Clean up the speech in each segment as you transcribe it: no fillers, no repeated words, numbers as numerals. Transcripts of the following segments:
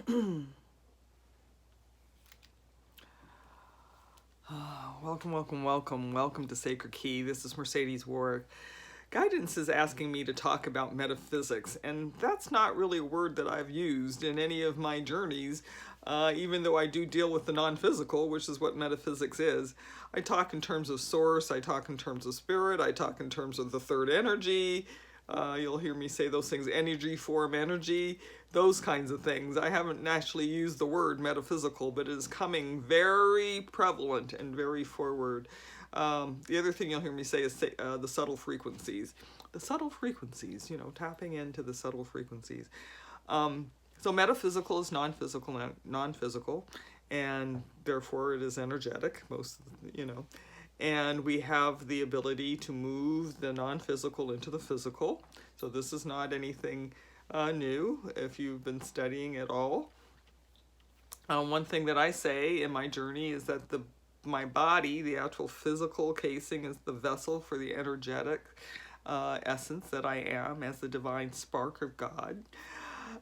Welcome, welcome, welcome. Welcome to Sacred Key. This is Mercedes Warwick. Guidance is asking me to talk about metaphysics, and that's not really a word that I've used in any of my journeys, even though I do deal with the non-physical, which is what metaphysics is. I talk in terms of source, I talk in terms of spirit, I talk in terms of the third energy. You'll hear me say those things, energy, form, energy, those kinds of things. I haven't actually used the word metaphysical, but it is coming very prevalent and very forward. The other thing you'll hear me say is the subtle frequencies. The subtle frequencies, tapping into the subtle frequencies. So metaphysical is non-physical, and therefore it is energetic, and we have the ability to move the non-physical into the physical. So this is not anything new if you've been studying at all. One thing that I say in my journey is that my body, the actual physical casing, is the vessel for the energetic essence that I am as the divine spark of God.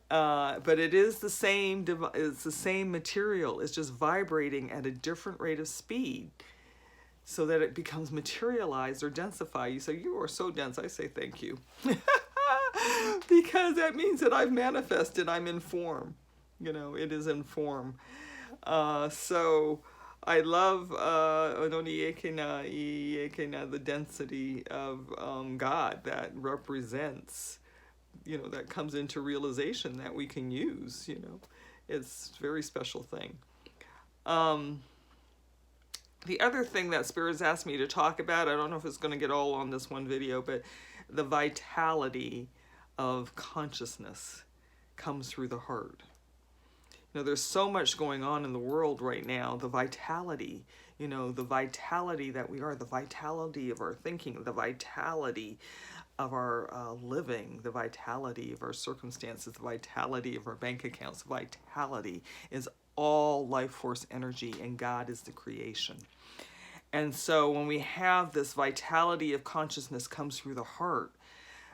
But it is the same. It's the same material. It's just vibrating at a different rate of speed, so that it becomes materialized or densified. You say, "You are so dense." I say, "Thank you," because that means that I've manifested. I'm in form. It is in form. So I love the density of God that represents, that comes into realization that we can use. It's a very special thing. The other thing that Spirit's asked me to talk about, I don't know if it's going to get all on this one video, but the vitality of consciousness comes through the heart. There's so much going on in the world right now. The vitality, the vitality that we are, the vitality of our thinking, the vitality of our living, the vitality of our circumstances, the vitality of our bank accounts, the vitality is all life force energy, and God is the creation. And so when we have this vitality of consciousness comes through the heart,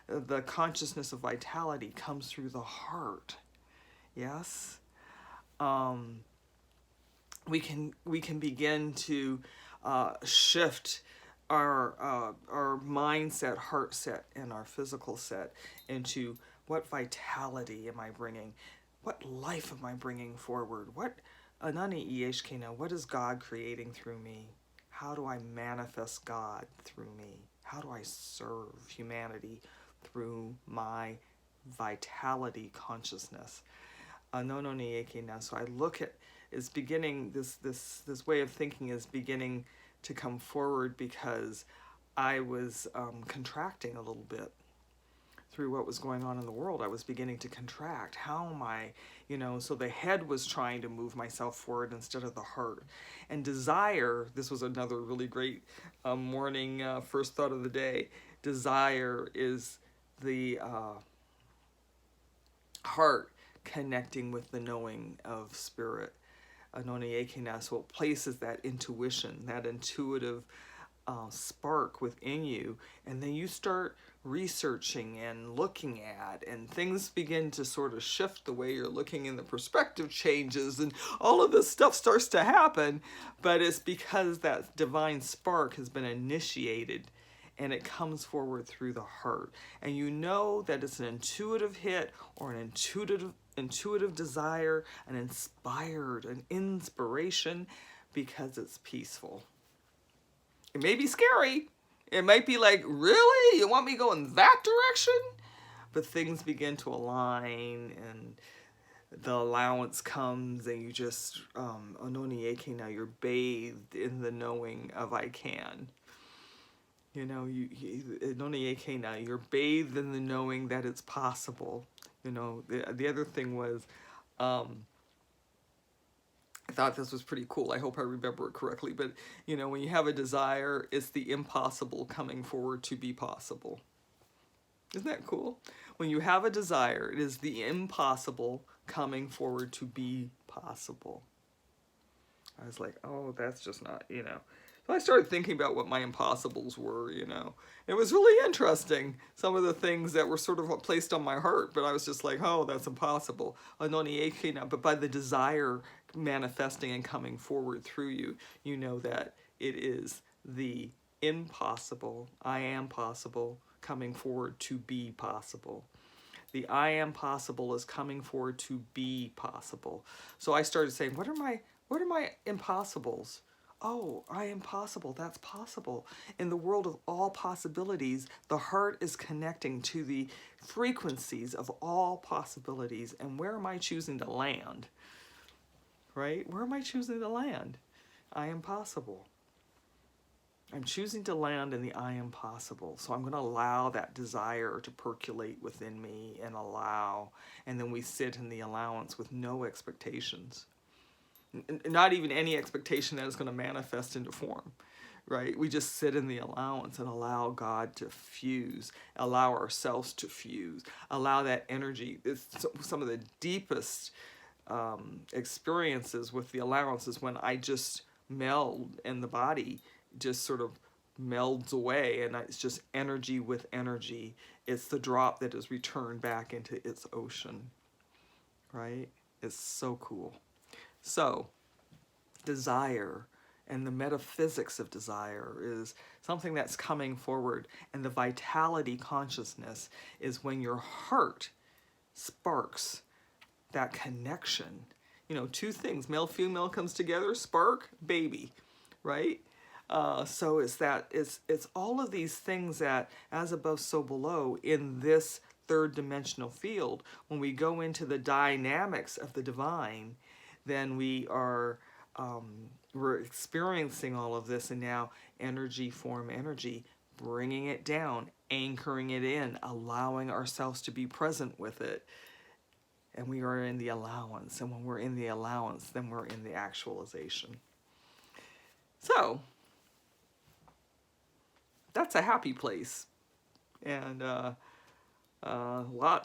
the consciousness of vitality comes through the heart. Yes? We can begin to shift our mindset, heart set, and our physical set into what vitality am I bringing? What life am I bringing forward? What is God creating through me? How do I manifest God through me? How do I serve humanity through my vitality consciousness? So I look at is beginning this way of thinking is beginning to come forward because I was contracting a little bit through what was going on in the world. I was beginning to contract. How am I, so the head was trying to move myself forward instead of the heart. And desire, this was another really great morning first thought of the day. Desire is the heart connecting with the knowing of spirit. So it places that intuition, that intuitive spark within you, and then you start researching and looking at, and things begin to sort of shift the way you're looking, and the perspective changes, and all of this stuff starts to happen. But it's because that divine spark has been initiated, and it comes forward through the heart, and that it's an intuitive hit or an intuitive desire, an inspiration, because it's peaceful. It may be scary. It might be like, really? You want me to go in that direction? But things begin to align, and the allowance comes, and you just, now you're bathed in the knowing of I can. Now you're bathed in the knowing that it's possible. The other thing was, I thought this was pretty cool. I hope I remember it correctly. But, when you have a desire, it's the impossible coming forward to be possible. Isn't that cool? When you have a desire, it is the impossible coming forward to be possible. I was like, oh, that's just not, So I started thinking about what my impossibles were, you know. It was really interesting, some of the things that were sort of placed on my heart, but I was just like, oh, that's impossible. But by the desire manifesting and coming forward through you, you know that it is the impossible, I am possible, coming forward to be possible. The I am possible is coming forward to be possible. So I started saying, what are my impossibles? Oh, I am possible. That's possible. In the world of all possibilities, the heart is connecting to the frequencies of all possibilities. And where am I choosing to land? Right? Where am I choosing to land? I am possible. I'm choosing to land in the I am possible. So I'm going to allow that desire to percolate within me and allow. And then we sit in the allowance with no expectations. Not even any expectation that is going to manifest into form, right? We just sit in the allowance and allow God to fuse, allow ourselves to fuse, allow that energy. It's some of the deepest experiences with the allowance is when I just meld and the body just sort of melds away, and it's just energy with energy. It's the drop that is returned back into its ocean, right? It's so cool. So, desire and the metaphysics of desire is something that's coming forward, and the vitality consciousness is when your heart sparks that connection. You know, two things, male, female comes together, spark, baby, right? So it's all of these things that, as above, so below, in this third dimensional field, when we go into the dynamics of the divine, then we're experiencing all of this, and now energy, form energy, bringing it down, anchoring it in, allowing ourselves to be present with it. And we are in the allowance. And when we're in the allowance, then we're in the actualization. So, that's a happy place. And lots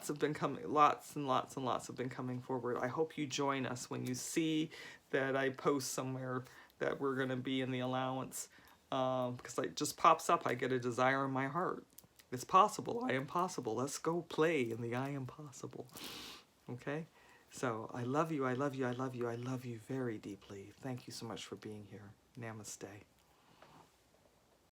and lots and lots have been coming forward. I hope you join us when you see that I post somewhere that we're going to be in the allowance. Because it just pops up. I get a desire in my heart. It's possible. I am possible. Let's go play in the I am possible. Okay? So I love you. I love you. I love you. I love you very deeply. Thank you so much for being here. Namaste.